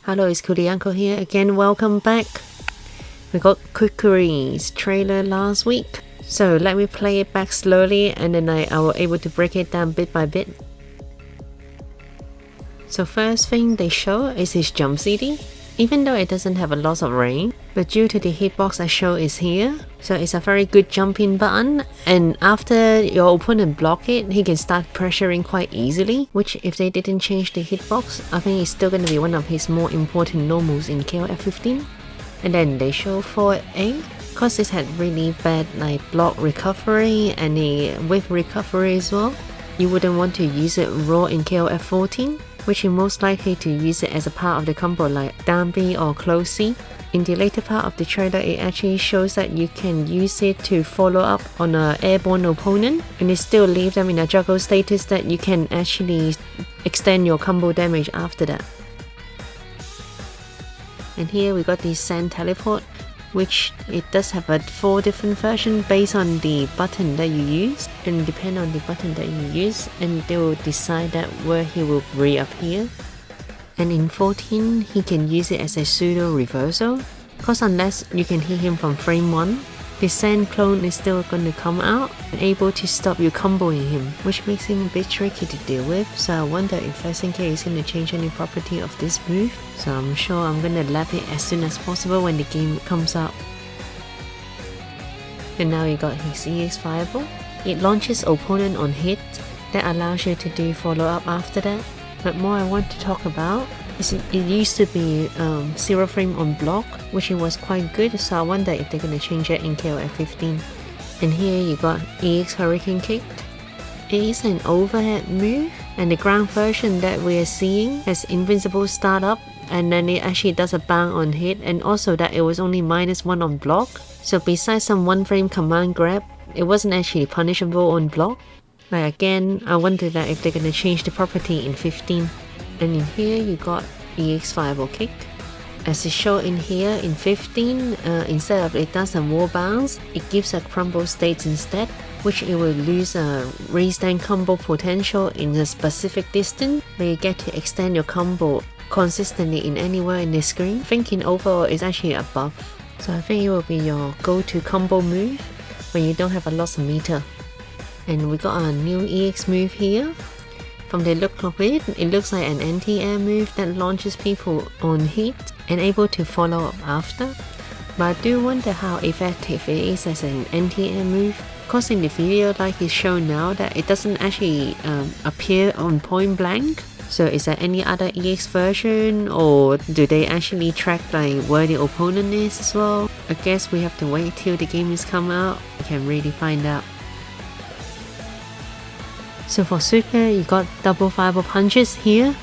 Hello, it's Kurinyanko here again. Welcome back. We got Kukri's trailer last week, so let me play it back slowly and then I was able to break it down bit by bit. So first thing they show is his jump CD. Even though it doesn't have a lot of range, but due to the hitbox I show is here, so it's a very good jumping button, and after your opponent block it, he can start pressuring quite easily, which if they didn't change the hitbox, I think it's still going to be one of his more important normals in KOF 15. And then they show forward A, cause it had really bad like block recovery and the whiff recovery as well. You wouldn't want to use it raw in KOF 14. Which you're most likely to use it as a part of the combo like down B or close C. In the later part of the trailer, it actually shows that you can use it to follow up on an airborne opponent, and it still leaves them in a juggle status that you can actually extend your combo damage after that. And here we got the sand teleport, which it does have 4 different versions based on the button that you use, and depend on the button that you use, and they will decide that where he will reappear. And in 14, he can use it as a pseudo reversal, cause unless you can hit him from frame 1, the sand clone is still going to come out and able to stop you comboing him, which makes him a bit tricky to deal with. So I wonder if SNK is going to change any property of this move, so I'm sure I'm going to lap it as soon as possible when the game comes out. And now you got his EX Fireball. It launches opponent on hit, that allows you to do follow up after that. But more I want to talk about is it used to be 0 frame on block, which it was quite good, so I wonder if they're going to change it in KOF 15. And here you got EX Hurricane Kick. It is an overhead move, and the ground version that we are seeing has invincible startup, and then it actually does a bang on hit, and also that it was only -1 on block. So besides some 1 frame command grab, it wasn't actually punishable on block. Like again, I wonder that if they're gonna change the property in 15. And in here you got EX Fireball Kick. As it shown in here in 15, instead of it does a wall bounce, it gives a crumble state instead, which it will lose a restand combo potential in a specific distance, where you get to extend your combo consistently in anywhere in the screen. Thinking overall is actually a buff, so I think it will be your go-to combo move when you don't have a lot of meter. And we got a new EX move here. From the look of it, it looks like an anti-air move that launches people on hit and able to follow up after. But I do wonder how effective it is as an anti-air move, because in the video like it's shown now that it doesn't actually appear on point blank. So is there any other EX version, or do they actually track like where the opponent is as well? I guess we have to wait till the game is come out. We can really find out. So for Super, you got double fireball punches here.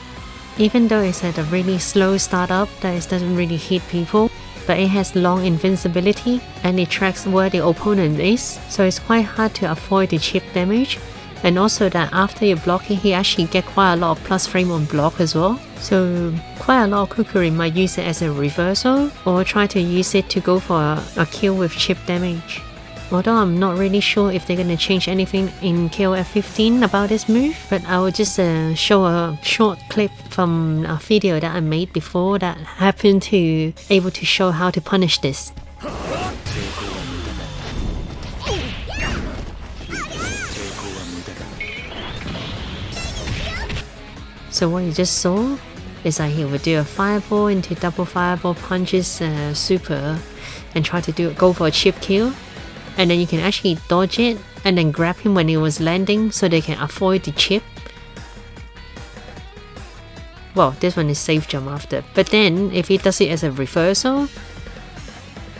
Even though it's at a really slow startup that it doesn't really hit people, but it has long invincibility and it tracks where the opponent is, so it's quite hard to avoid the chip damage. And also that after you block it, he actually get quite a lot of plus frame on block as well. So quite a lot of Kukri might use it as a reversal or try to use it to go for a kill with chip damage. Although I'm not really sure if they're going to change anything in KOF 15 about this move, but I will just show a short clip from a video that I made before that happened to able to show how to punish this. So what you just saw is that he would do a fireball into double fireball punches super and try to go for a chip kill. And then you can actually dodge it and then grab him when he was landing so they can avoid the chip. Well, this one is safe jump after. But then if he does it as a reversal,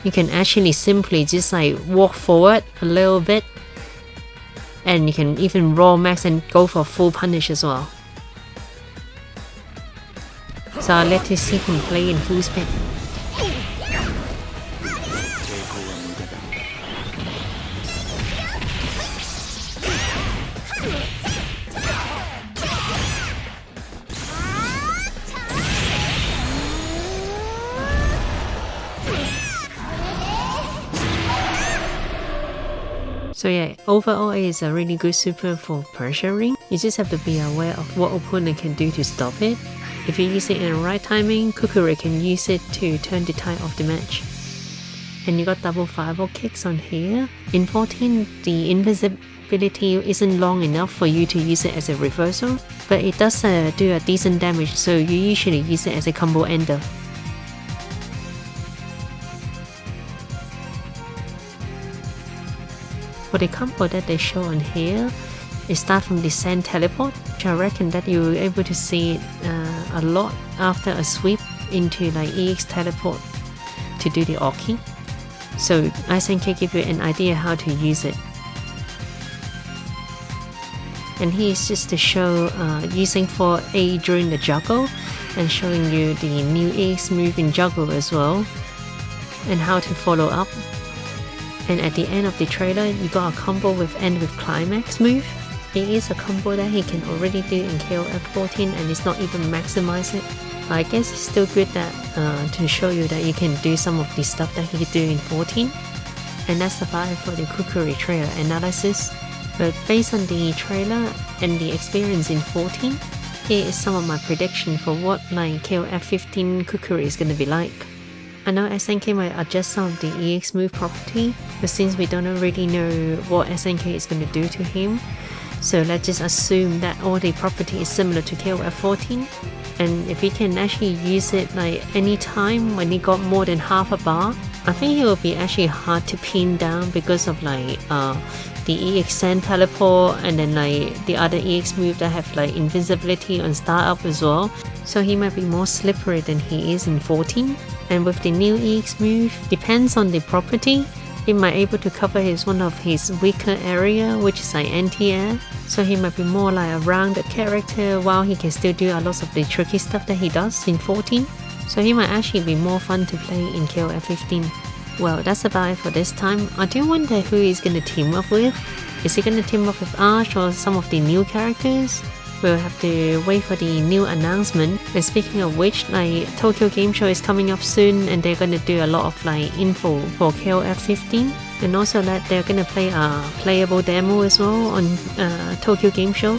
you can actually simply just like walk forward a little bit, and you can even raw max and go for full punish as well. So I'll let you see him play in full speed. So yeah, overall it is a really good super for pressuring. You just have to be aware of what opponent can do to stop it. If you use it in the right timing, Kukri can use it to turn the tide of the match. And you got double fireball kicks on here. In 14, the invisibility isn't long enough for you to use it as a reversal, but it does do a decent damage, so you usually use it as a combo ender. For the combo that they show on here, it starts from the sand teleport, which I reckon that you're able to see it a lot after a sweep into like EX teleport to do the Oki. So SNK give you an idea how to use it. And here is just to show using for A during the juggle and showing you the new EX move in juggle as well and how to follow up. And at the end of the trailer, you got a combo with end with climax move. It is a combo that he can already do in KOF 14 and it's not even maximized. I guess it's still good that to show you that you can do some of the stuff that he could do in 14. And that's about it for the Kukri trailer analysis. But based on the trailer and the experience in 14, here is some of my prediction for what like KOF 15 Kukri is gonna be like. I know SNK might adjust some of the EX move property, but since we don't really know what SNK is gonna do to him, so let's just assume that all the property is similar to KOF 14. And if he can actually use it like any time when he got more than half a bar, I think it will be actually hard to pin down because of like the EX sand teleport and then like the other EX move that have like invisibility on startup as well. So he might be more slippery than he is in 14. And with the new EX move, depends on the property, it might able to cover one of his weaker area, which is like anti-air. So he might be more like a rounded character while he can still do a lot of the tricky stuff that he does in 14. So he might actually be more fun to play in KOF 15. Well, that's about it for this time. I do wonder who he's gonna team up with. Is he gonna team up with Ash or some of the new characters? We'll have to wait for the new announcement. And speaking of which, like Tokyo Game Show is coming up soon and they're gonna do a lot of like info for KOF 15. And also that they're gonna play a playable demo as well on Tokyo Game Show.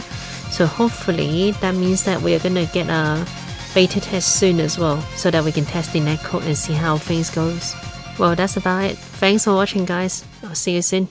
So hopefully that means that we're gonna get a beta test soon as well, so that we can test the netcode and see how things goes. Well, that's about it. Thanks for watching guys. I'll see you soon.